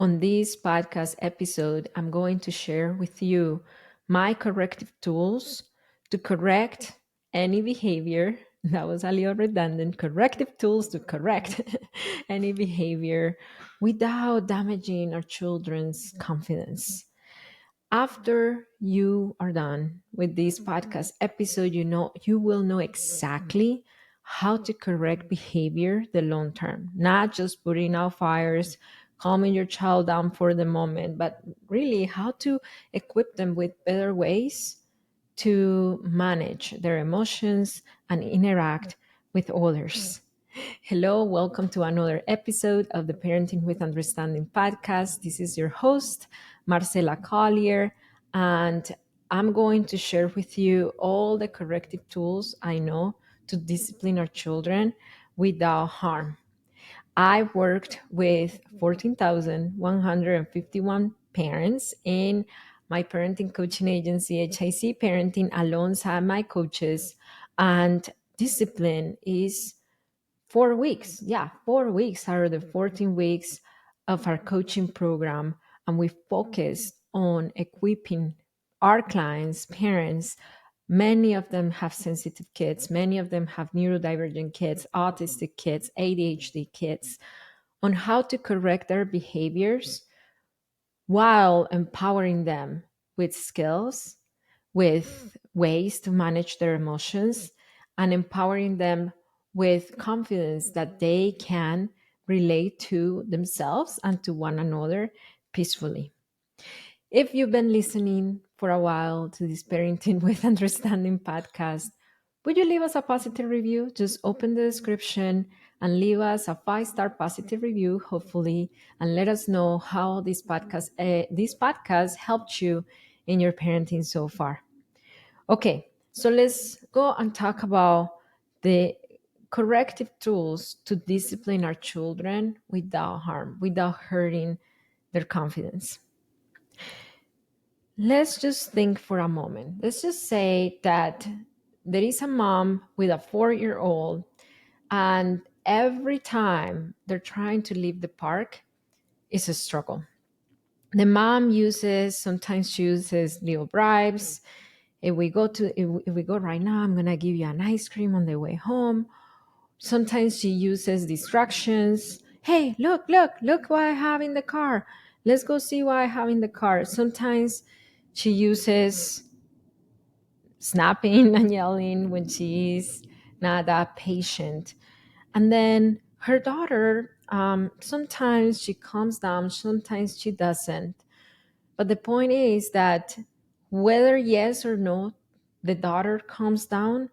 On this podcast episode, I'm going to share with you my corrective tools to correct any behavior. That was a little redundant. Corrective tools to correct any behavior without damaging our children's confidence. After you are done with this podcast episode, you will know exactly how to correct behavior the long term, not just putting out fires, calming your child down for the moment, but really how to equip them with better ways to manage their emotions and interact with others. Hello, welcome to another episode of the Parenting with Understanding podcast. This is your host, Marcela Collier, and I'm going to share with you all the corrective tools I know to discipline our children without harm. I worked with 14,151 parents in my parenting coaching agency, HIC Parenting, alongside my coaches, and discipline is 4 weeks. Yeah, 4 weeks out of the 14 weeks of our coaching program. And we focus on equipping our clients, parents. Many of them have sensitive kids. Many of them have neurodivergent kids, autistic kids, ADHD kids, on how to correct their behaviors while empowering them with skills, with ways to manage their emotions, and empowering them with confidence that they can relate to themselves and to one another peacefully. If you've been listening for a while to this Parenting with Understanding podcast, would you leave us a positive review? Just open the description and leave us a 5-star positive review, hopefully, and let us know how this podcast helped you in your parenting so far. Okay, so let's go and talk about the corrective tools to discipline our children without harm, without hurting their confidence. Let's just think for a moment. Let's just say that there is a mom with a 4-year-old, and every time they're trying to leave the park, it's a struggle. The mom sometimes uses little bribes. If we go right now, I'm gonna give you an ice cream on the way home. Sometimes she uses distractions. Hey, look what I have in the car. Let's go see what I have in the car. Sometimes she uses snapping and yelling when she's not that patient. And then her daughter, sometimes she calms down, sometimes she doesn't. But the point is that whether yes or no, the daughter calms down,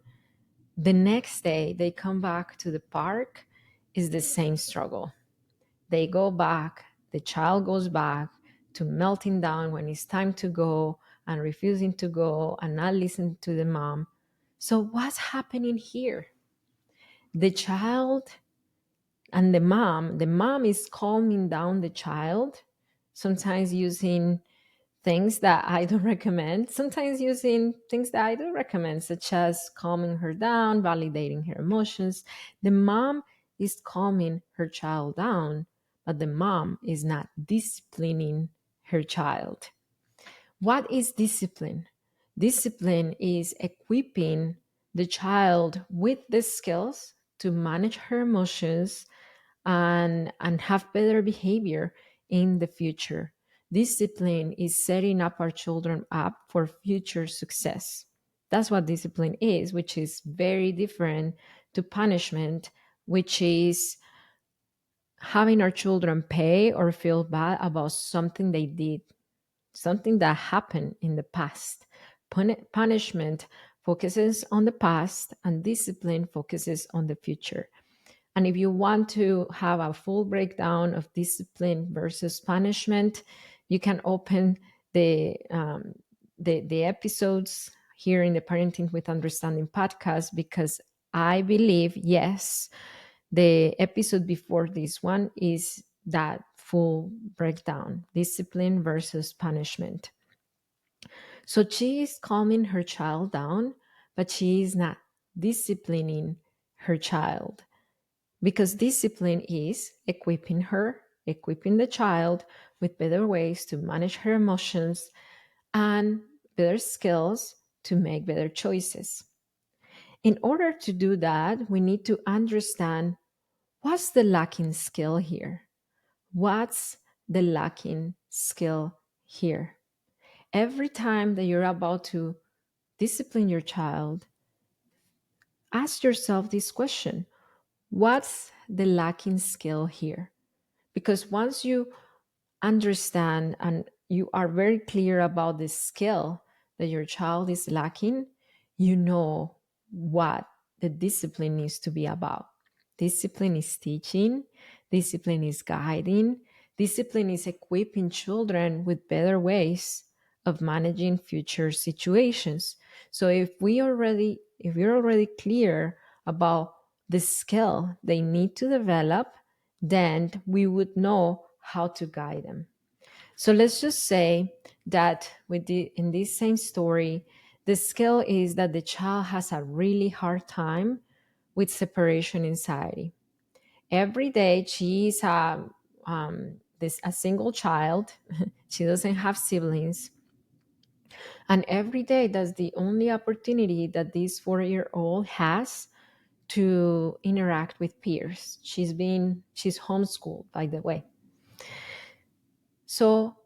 the next day they come back to the park is the same struggle. They go back, the child goes back to melting down when it's time to go and refusing to go and not listening to the mom. So, what's happening here? The child and the mom is calming down the child, sometimes using things that I don't recommend, sometimes using things that I do recommend, such as calming her down, validating her emotions. The mom is calming her child down, but the mom is not disciplining her child. What is discipline? Discipline is equipping the child with the skills to manage her emotions and have better behavior in the future. Discipline is setting up our children up for future success. That's what discipline is, which is very different to punishment, which is having our children pay or feel bad about something they did, something that happened in the past. Punishment focuses on the past, and discipline focuses on the future. And if you want to have a full breakdown of discipline versus punishment, you can open the episodes here in the Parenting with Understanding podcast, because I believe, yes, the episode before this one is that full breakdown, discipline versus punishment. So she is calming her child down, but she is not disciplining her child, because discipline is equipping her, equipping the child with better ways to manage her emotions and better skills to make better choices. In order to do that, we need to understand what's the lacking skill here. What's the lacking skill here? Every time that you're about to discipline your child, ask yourself this question: what's the lacking skill here? Because once you understand and you are very clear about the skill that your child is lacking, you know what the discipline needs to be about. Discipline is teaching, discipline is guiding, discipline is equipping children with better ways of managing future situations. So if we're already clear about the skill they need to develop, then we would know how to guide them. So let's just say that in this same story, the skill is that the child has a really hard time with separation anxiety. Every day she is a single child. She doesn't have siblings. And every day that's the only opportunity that this 4-year-old has to interact with peers. She's homeschooled, by the way. So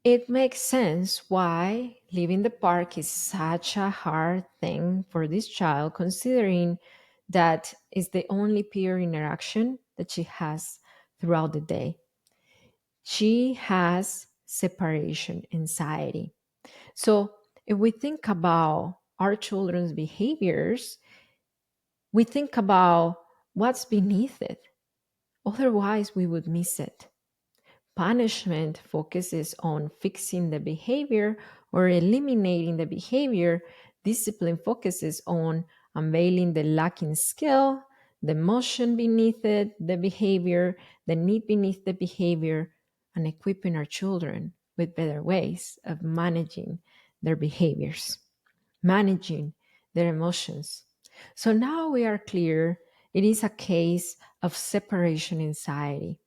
it makes sense why leaving the park is such a hard thing for this child, considering that is the only peer interaction that she has throughout the day. She has separation anxiety. So if we think about our children's behaviors, we think about what's beneath it. Otherwise, we would miss it. Punishment focuses on fixing the behavior or eliminating the behavior. Discipline focuses on unveiling the lacking skill, the emotion beneath it, the behavior, the need beneath the behavior, and equipping our children with better ways of managing their behaviors, managing their emotions. So now we are clear it is a case of separation anxiety.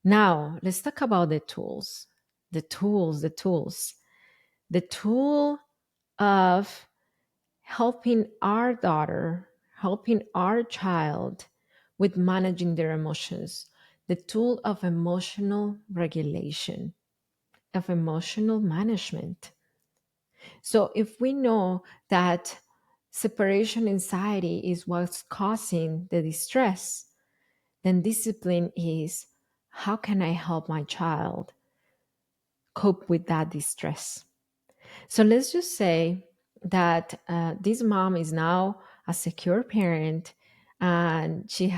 Now, let's talk about the tools. The tools. The tool of helping our daughter, helping our child with managing their emotions. The tool of emotional regulation, of emotional management. So, if we know that separation anxiety is what's causing the distress, then discipline is how can I help my child cope with that distress? So let's just say that this mom is now a secure parent and she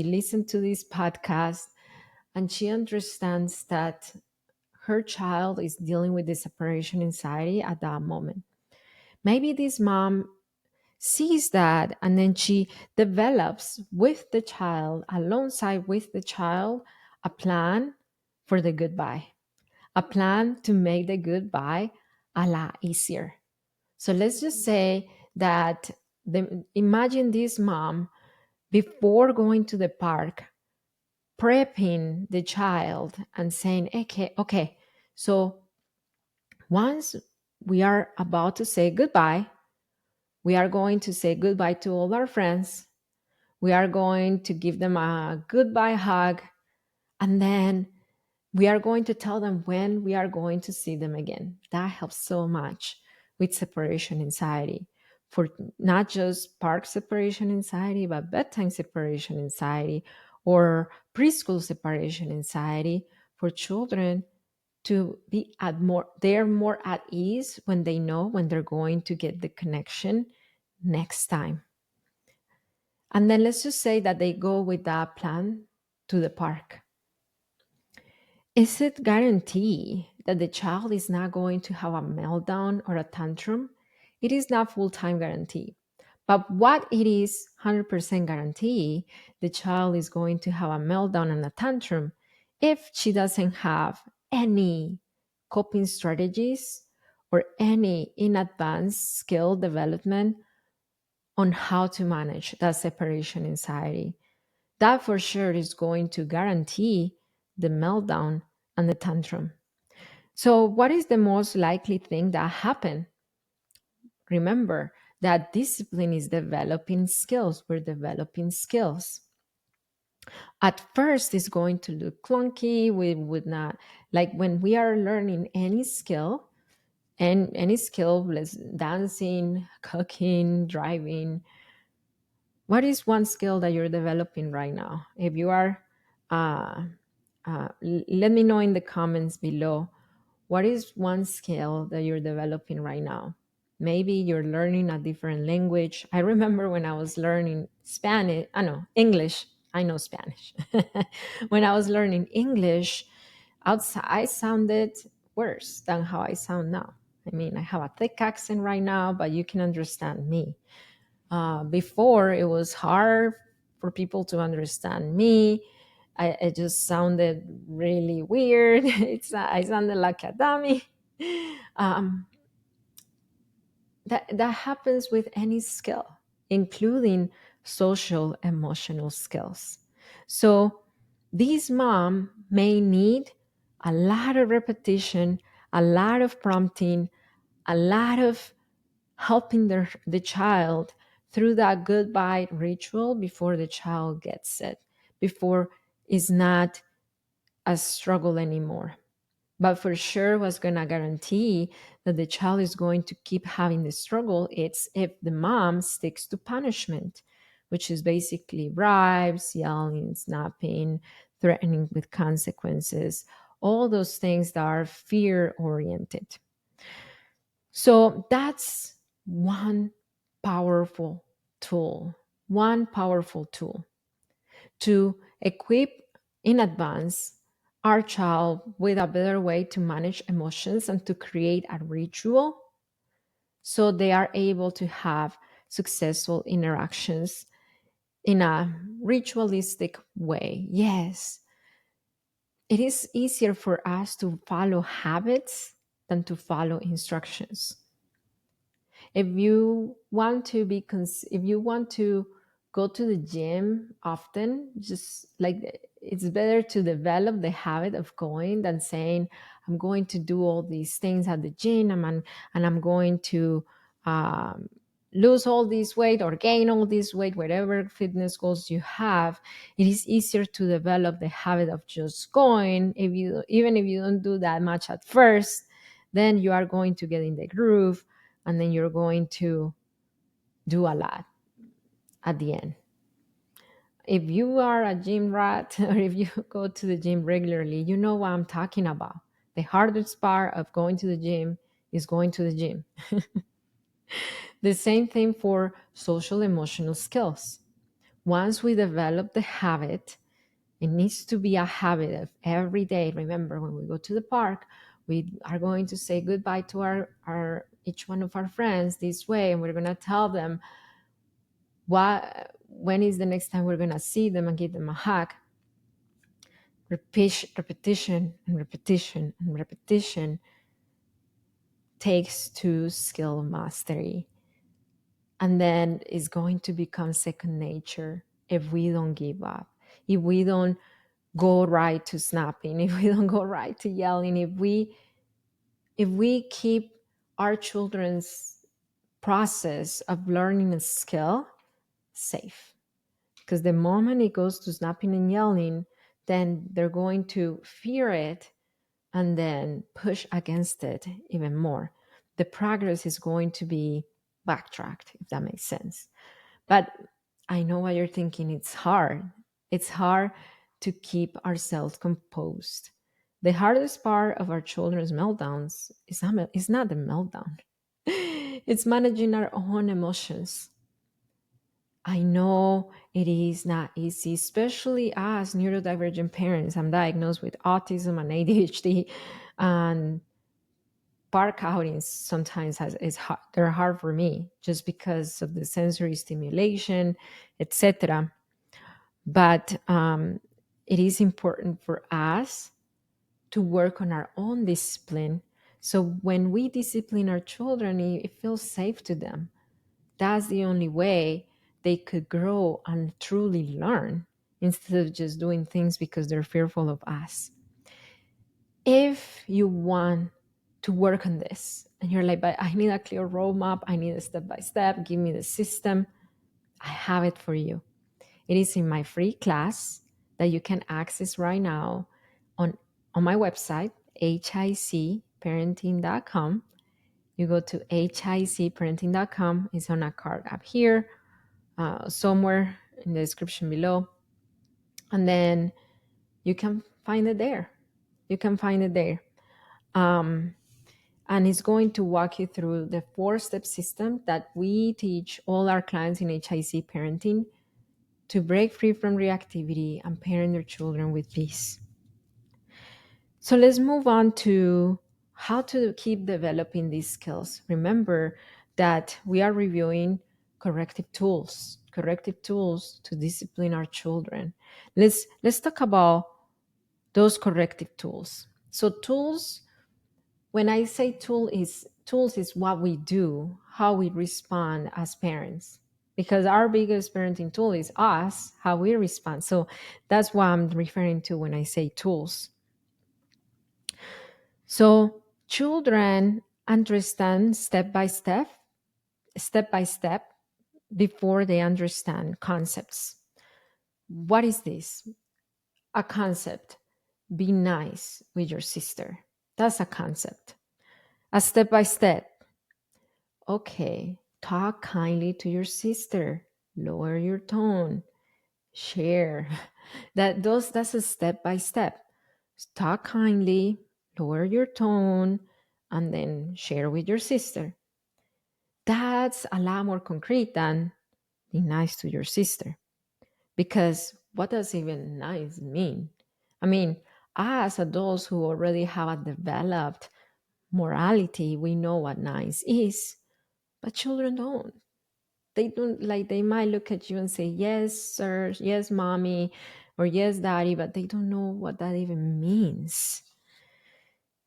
listened to this podcast and she understands that her child is dealing with the separation anxiety at that moment. Maybe this mom sees that and then she develops with the child, alongside with the child, a plan for the goodbye, a plan to make the goodbye a lot easier. So let's just say that imagine this mom before going to the park prepping the child and saying, okay, so once we are about to say goodbye, we are going to say goodbye to all our friends. We are going to give them a goodbye hug. And then we are going to tell them when we are going to see them again. That helps so much with separation anxiety, for not just park separation anxiety, but bedtime separation anxiety or preschool separation anxiety for children to be they're more at ease when they know when they're going to get the connection next time. And then let's just say that they go with that plan to the park. Is it guarantee that the child is not going to have a meltdown or a tantrum? It is not full-time guarantee. But what it is 100% guarantee, the child is going to have a meltdown and a tantrum if she doesn't have any coping strategies or any in advance skill development on how to manage that separation anxiety. That for sure is going to guarantee the meltdown, and the tantrum. So, what is the most likely thing that happened? Remember that discipline is developing skills. We're developing skills. At first, it's going to look clunky. We would not like when we are learning any skill, and any skill, let's dancing, cooking, driving. What is one skill that you're developing right now? If you are, uh, let me know in the comments below. What is one skill that you're developing right now? Maybe you're learning a different language. I remember when I was learning Spanish, I know English. I know Spanish. When I was learning English, outside I sounded worse than how I sound now. I mean, I have a thick accent right now, but you can understand me. Before, it was hard for people to understand me. I just sounded really weird. I sounded like a dummy. Um, that happens with any skill, including social emotional skills. So this mom may need a lot of repetition, a lot of prompting, a lot of helping the child through that goodbye ritual before the child gets it, before it's not a struggle anymore. But for sure, what's going to guarantee that the child is going to keep having the struggle, it's if the mom sticks to punishment, which is basically bribes, yelling, snapping, threatening with consequences, all those things that are fear oriented. So that's one powerful one powerful tool to equip in advance our child with a better way to manage emotions and to create a ritual so they are able to have successful interactions in a ritualistic way. Yes, it is easier for us to follow habits than to follow instructions. If you want to if you want to go to the gym often, just like it's better to develop the habit of going than saying I'm going to do all these things at the gym, and I'm going to um, lose all this weight or gain all this weight, whatever fitness goals you have. It is easier to develop the habit of just going. If you Even if you don't do that much at first, then you are going to get in the groove, and then you're going to do a lot at the end. If you are a gym rat or if you go to the gym regularly, you know what I'm talking about. The hardest part of going to the gym is going to the gym. The same thing for social emotional skills. Once we develop the habit, it needs to be a habit of every day. Remember, when we go to the park, we are going to say goodbye to our each one of our friends this way, and we're going to tell them when is the next time we're going to see them and give them a hug. Repetition and repetition and repetition takes to skill mastery, and then it's going to become second nature if we don't give up, if we don't go right to snapping, if we don't go right to yelling, if we keep our children's process of learning a skill safe. Because the moment it goes to snapping and yelling, then they're going to fear it and then push against it even more. The progress is going to be backtracked, if that makes sense. But I know what you're thinking. It's hard. It's hard to keep ourselves composed. The hardest part of our children's meltdowns is not the meltdown. It's managing our own emotions. I know it is not easy, especially as neurodivergent parents. I'm diagnosed with autism and ADHD, and park outings sometimes they're hard for me just because of the sensory stimulation, etc. But it is important for us to work on our own discipline. So when we discipline our children, it feels safe to them. That's the only way they could grow and truly learn. instead of just doing things because they're fearful of us. If you want to work on this and you're like, but I need a clear roadmap, I need a step by step, give me the system, I have it for you. It is in my free class that you can access right now on, on my website, hicparenting.com. You go to hicparenting.com. It's on a card up here, somewhere in the description below. And then you can find it there. You can find it there. And it's going to walk you through the 4-step system that we teach all our clients in HIC parenting to break free from reactivity and parent their children with peace. So let's move on to how to keep developing these skills. Remember that we are reviewing corrective tools to discipline our children. Let's talk about those corrective tools. So tools, when I say tools is what we do, how we respond as parents. Because our biggest parenting tool is us, how we respond. So that's what I'm referring to when I say tools. So children understand step by step, before they understand concepts. What is this? A concept. Be nice with your sister. That's a concept. A step by step. Okay, talk kindly to your sister. Lower your tone. Share. That's a step by step. Talk kindly, lower your tone, and then share with your sister. That's a lot more concrete than be nice to your sister. Because what does even nice mean? I mean, as adults who already have a developed morality, we know what nice is, but children don't. They don't, like, they might look at you and say, yes, sir, yes, mommy, or yes, daddy, but they don't know what that even means.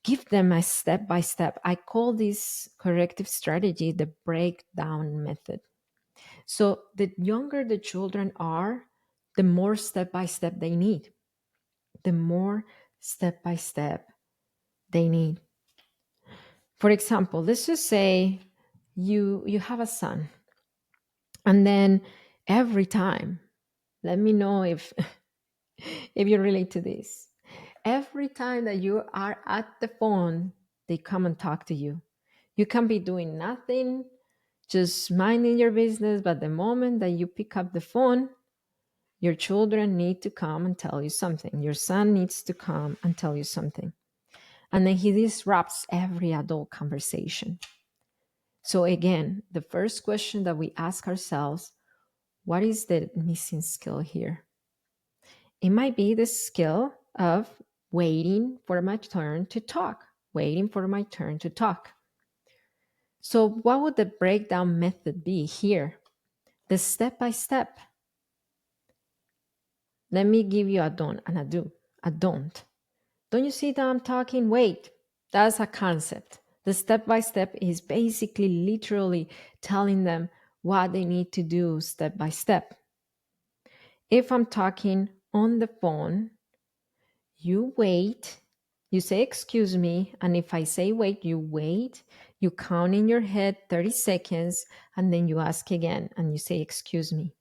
Give them a step by step. I call this corrective strategy the breakdown method. So the younger the children are, the more step by step they need. The more step by step they need. For example, let's just say you have a son, and then every time, let me know if if you relate to this. Every time that you are at the phone, they come and talk to you. You can be doing nothing, just minding your business, but the moment that you pick up the phone, your children need to come and tell you something. Your son needs to come and tell you something. And then he disrupts every adult conversation. So again, the first question that we ask ourselves, what is the missing skill here? It might be the skill of waiting for my turn to talk, waiting for my turn to talk. So what would the breakdown method be here? The step by step. Let me give you a don't and a do. A don't. Don't you see that I'm talking? Wait, that's a concept. The step by step is basically literally telling them what they need to do step by step. If I'm talking on the phone, you wait, you say, excuse me. And if I say wait, you wait, you count in your head 30 seconds, and then you ask again and you say, excuse me.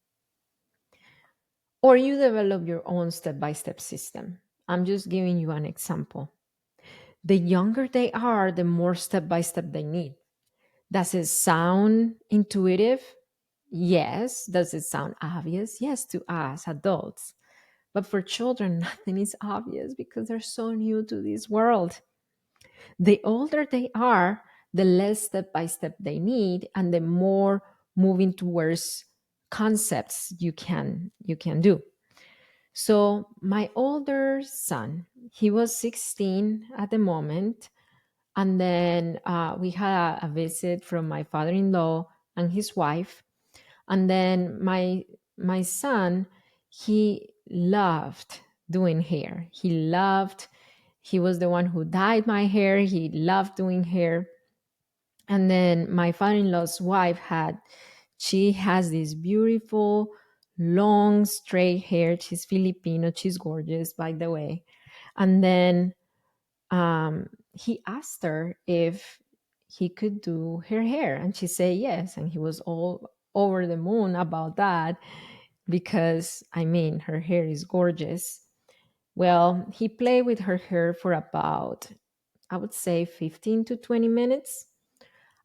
Or you develop your own step by step system. I'm just giving you an example. The younger they are, the more step by step they need. Does it sound intuitive? Yes. Does it sound obvious? Yes, to us adults. But for children, nothing is obvious because they're so new to this world. The older they are, the less step by step they need, and the more moving towards concepts you can do. So my older son, he was 16 at the moment. And then we had a visit from my father-in-law and his wife. And then my son, he loved doing hair. He was the one who dyed my hair. He loved doing hair. And then my father-in-law's wife she has this beautiful long straight hair. She's Filipino. She's gorgeous, by the way. And then he asked her if he could do her hair, and she said yes. And he was all over the moon about that because, I mean, her hair is gorgeous. Well, he played with her hair for about, I would say, 15 to 20 minutes.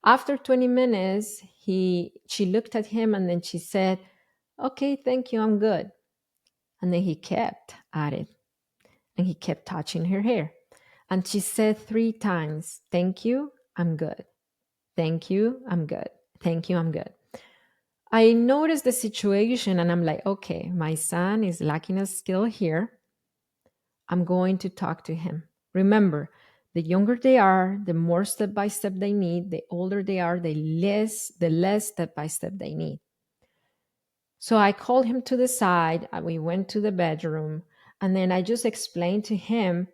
After 20 minutes, she looked at him and then she said, "Okay, thank you, I'm good." And then he kept at it and he kept touching her hair. And she said 3 times, "Thank you, I'm good. Thank you, I'm good. Thank you, I'm good." I noticed the situation and I'm like, okay, my son is lacking a skill here. I'm going to talk to him. Remember, the younger they are, the more step by step they need. The older they are, the less step by step they need. So I called him to the side. We went to the bedroom, and then I just explained to him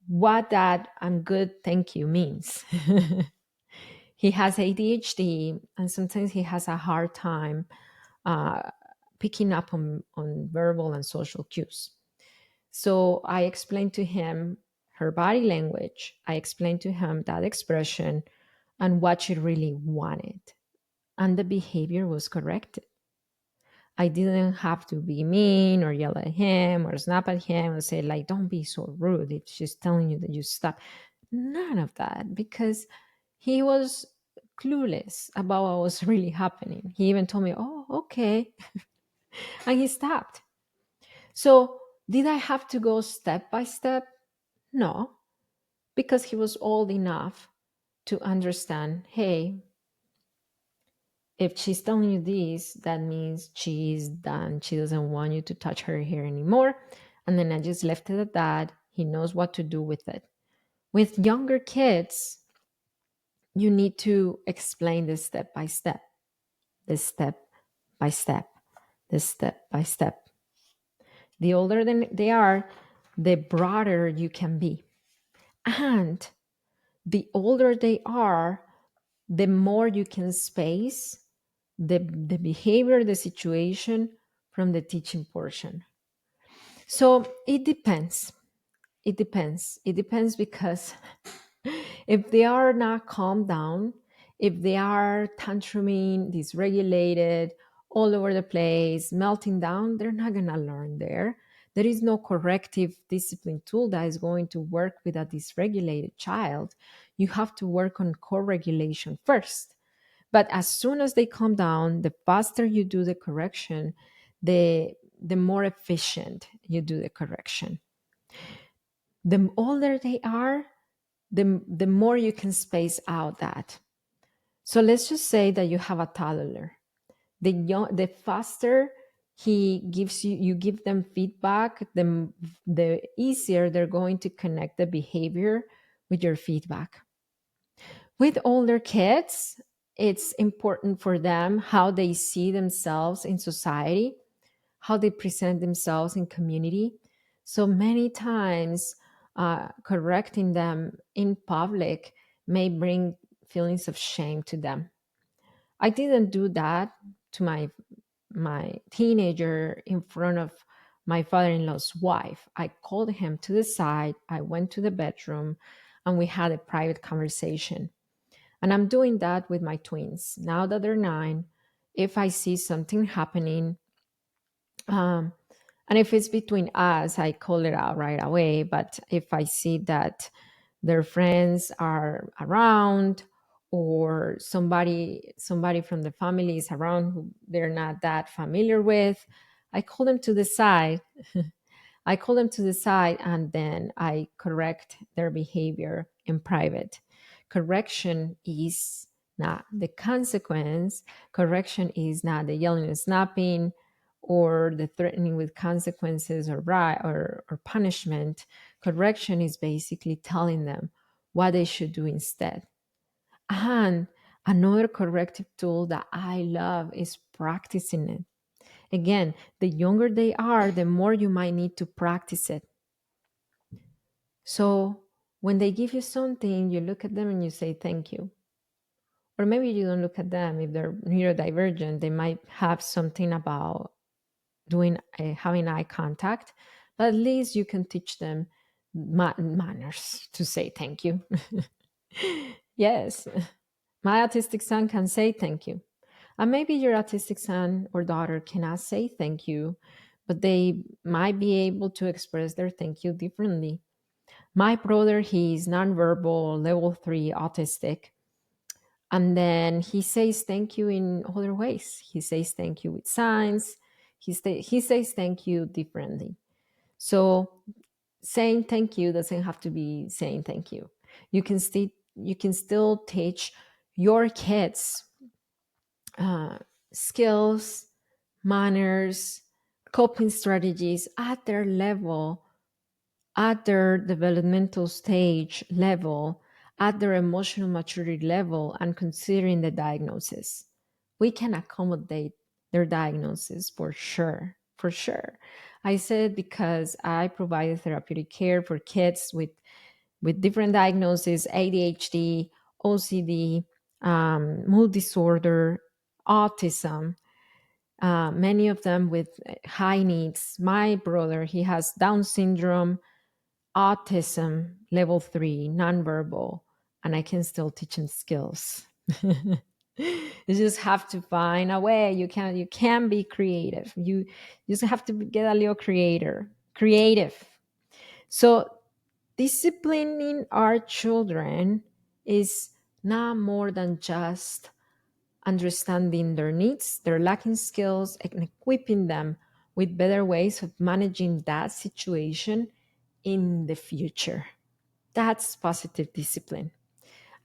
what that "I'm good, thank you" means. He has ADHD, and sometimes he has a hard time uh, picking up on verbal and social cues. So I explained to him her body language. I explained to him that expression and what she really wanted. And the behavior was corrected. I didn't have to be mean or yell at him or snap at him or say, like, "Don't be so rude. If she's telling you that you stop." None of that, because he was clueless about what was really happening. He even told me, "Oh, okay." And he stopped. So, did I have to go step by step? No, because he was old enough to understand, hey, if she's telling you this, that means she's done. She doesn't want you to touch her hair anymore. And then I just left it at that. He knows what to do with it. With younger kids, you need to explain this step by step, this step by step, this step by step. The older they are, the broader you can be. And the older they are, the more you can space the behavior, the situation from the teaching portion. So it depends. It depends. It depends because if they are not calmed down, if they are tantruming, dysregulated, all over the place, melting down, they're not going to learn there. There is no corrective discipline tool that is going to work with a dysregulated child. You have to work on co-regulation first. But as soon as they calm down, the faster you do the correction, the more efficient you do the correction. The older they are, the more you can space out that. So let's just say that you have a toddler. The faster he gives you give them feedback, the easier they're going to connect the behavior with your feedback. With older kids, it's important for them how they see themselves in society, how they present themselves in community. So many times, correcting them in public may bring feelings of shame to them. I didn't do that to my teenager in front of my father-in-law's wife. I called him to the side. I went to the bedroom, and we had a private conversation. And I'm doing that with my twins. Now that they're 9, if I see something happening, um, and if it's between us, I call it out right away. But if I see that their friends are around, or somebody from the family is around who they're not that familiar with, I call them to the side. I call them to the side, and then I correct their behavior in private. Correction is not the consequence. Correction is not the yelling and snapping or the threatening with consequences or punishment. Correction is basically telling them what they should do instead. And another corrective tool that I love is practicing it. Again, the younger they are, the more you might need to practice it. So when they give you something, you look at them and you say thank you. Or maybe you don't look at them. If they're neurodivergent, they might have something about doing having eye contact, but at least you can teach them manners to say thank you. Yes, my autistic son can say thank you. And maybe your autistic son or daughter cannot say thank you, but they might be able to express their thank you differently. My brother, he's nonverbal, level 3 autistic. And then he says thank you in other ways. He says thank you with signs. He says thank you differently. So saying thank you doesn't have to be saying thank you. You can still teach your kids uh, skills, manners, coping strategies at their level, at their developmental stage level, at their emotional maturity level, and considering the diagnosis. We can accommodate their diagnosis for sure. For sure. I said because I provided therapeutic care for kids with different diagnoses: ADHD, OCD, mood disorder, autism, many of them with high needs. My brother, he has Down syndrome, autism, level 3, nonverbal, and I can still teach him skills. You just have to find a way. You can be creative. You just have to get a little creative. So disciplining our children is not more than just understanding their needs, their lacking skills, and equipping them with better ways of managing that situation in the future. That's positive discipline.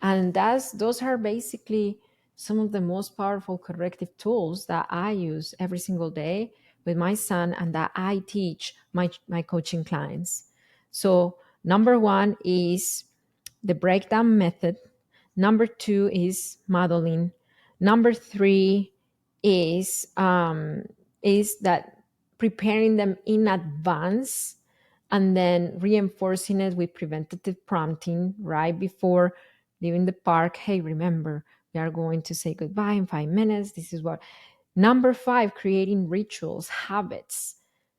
And those are basically some of the most powerful corrective tools that I use every single day with my son and that I teach my coaching clients. So, number one is the breakdown method. Number two is modeling. Number three is that preparing them in advance and then reinforcing it with preventative prompting right before leaving the park. Hey, remember, we are going to say goodbye in 5 minutes. This is what. Number five, creating rituals, habits.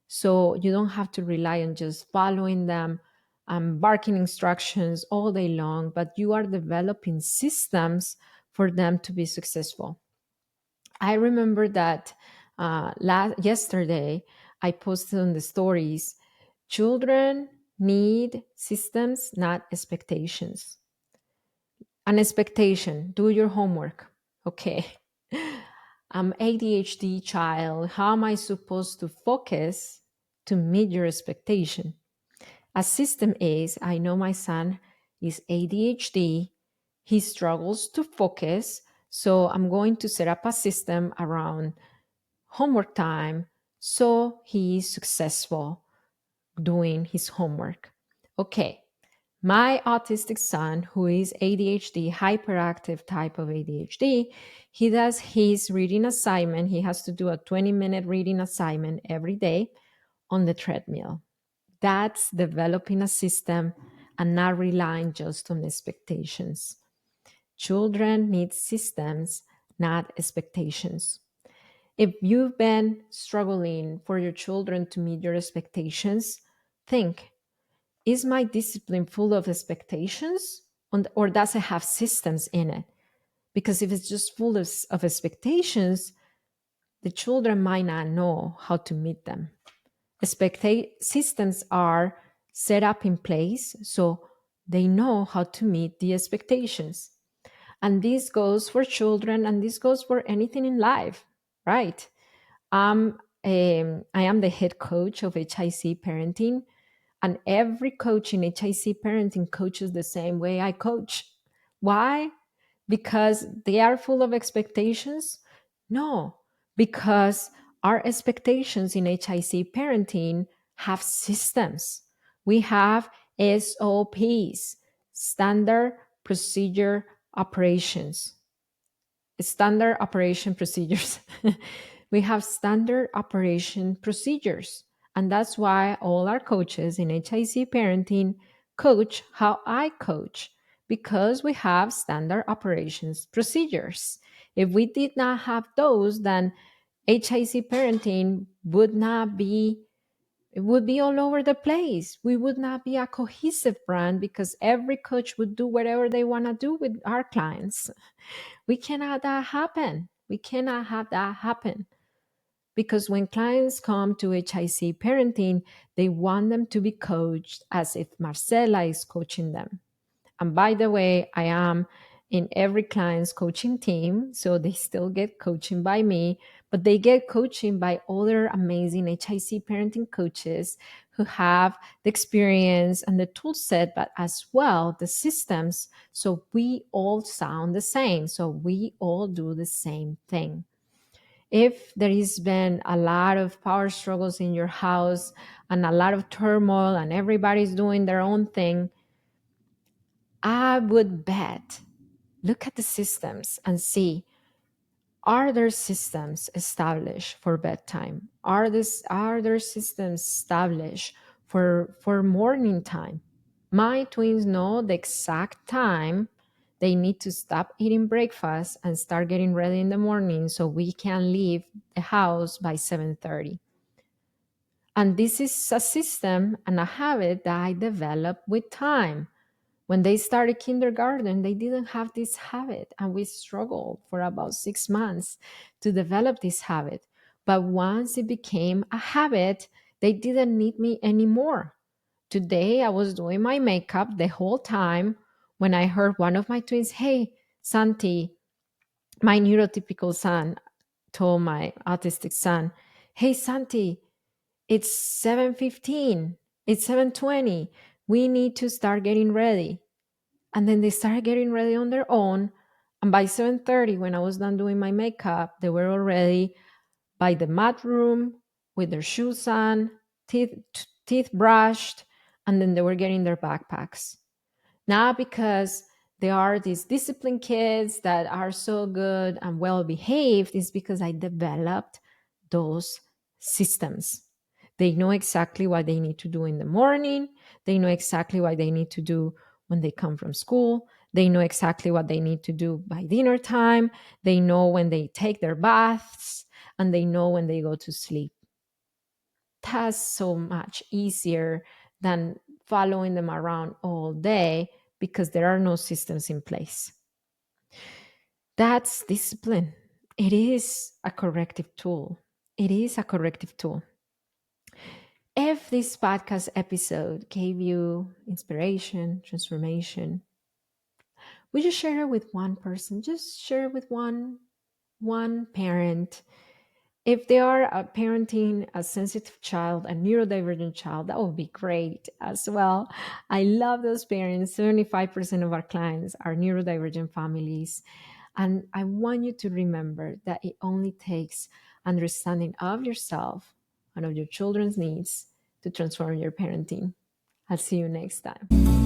So you don't have to rely on just following them, barking instructions all day long, but you are developing systems for them to be successful. I remember that yesterday I posted on the stories, children need systems, not expectations. An expectation, do your homework. Okay. I'm ADHD child. How am I supposed to focus to meet your expectation? A system is, I know my son is ADHD. He struggles to focus. So I'm going to set up a system around homework time so he is successful doing his homework. Okay, my autistic son, who is ADHD, hyperactive type of ADHD, he does his reading assignment. He has to do a 20-minute reading assignment every day on the treadmill. That's developing a system and not relying just on expectations. Children need systems, not expectations. If you've been struggling for your children to meet your expectations, think, is my discipline full of expectations or does it have systems in it? Because if it's just full of expectations, the children might not know how to meet them. Systems are set up in place so they know how to meet the expectations. And this goes for children and this goes for anything in life, right? I am the head coach of HIC Parenting, and every coach in HIC Parenting coaches the same way I coach. Why? Because they are full of expectations? No, because our expectations in HIC Parenting have systems. We have SOPs, standard procedure operations. Standard operation procedures. We have standard operation procedures. And that's why all our coaches in HIC Parenting coach how I coach, because we have standard operations procedures. If we did not have those, then HIC Parenting would not be, it would be all over the place. We would not be a cohesive brand because every coach would do whatever they want to do with our clients. We cannot have that happen. We cannot have that happen. Because when clients come to HIC parenting, they want them to be coached as if Marcela is coaching them. And by the way, I am in every client's coaching team, so they still get coaching by me, but they get coaching by other amazing HIC parenting coaches who have the experience and the tool set, but as well the systems. So we all sound the same. So we all do the same thing. If there has been a lot of power struggles in your house and a lot of turmoil and everybody's doing their own thing, I would bet, look at the systems and see, are there systems established for bedtime? Are there systems established for morning time? My twins know the exact time they need to stop eating breakfast and start getting ready in the morning so we can leave the house by 7:30. And this is a system and a habit that I developed with time. When they started kindergarten, they didn't have this habit, and we struggled for about 6 months to develop this habit. But once it became a habit, they didn't need me anymore. Today, I was doing my makeup the whole time when I heard one of my twins, "Hey, Santi," my neurotypical son told my autistic son, "Hey, Santi, it's 7:15, it's 7:20. We need to start getting ready." And then they started getting ready on their own. And by 7:30, when I was done doing my makeup, they were already by the mat room with their shoes on, teeth brushed, and then they were getting their backpacks. Not because they are these disciplined kids that are so good and well behaved, it's because I developed those systems. They know exactly what they need to do in the morning. They know exactly what they need to do when they come from school. They know exactly what they need to do by dinner time. They know when they take their baths, and they know when they go to sleep. That's so much easier than following them around all day because there are no systems in place. That's discipline. It is a corrective tool. It is a corrective tool. If this podcast episode gave you inspiration, transformation, would you share it with one person? Just share it with one parent. If they are parenting a sensitive child, a neurodivergent child, that would be great as well. I love those parents. 75% of our clients are neurodivergent families. And I want you to remember that it only takes understanding of yourself and of your children's needs to transform your parenting. I'll see you next time.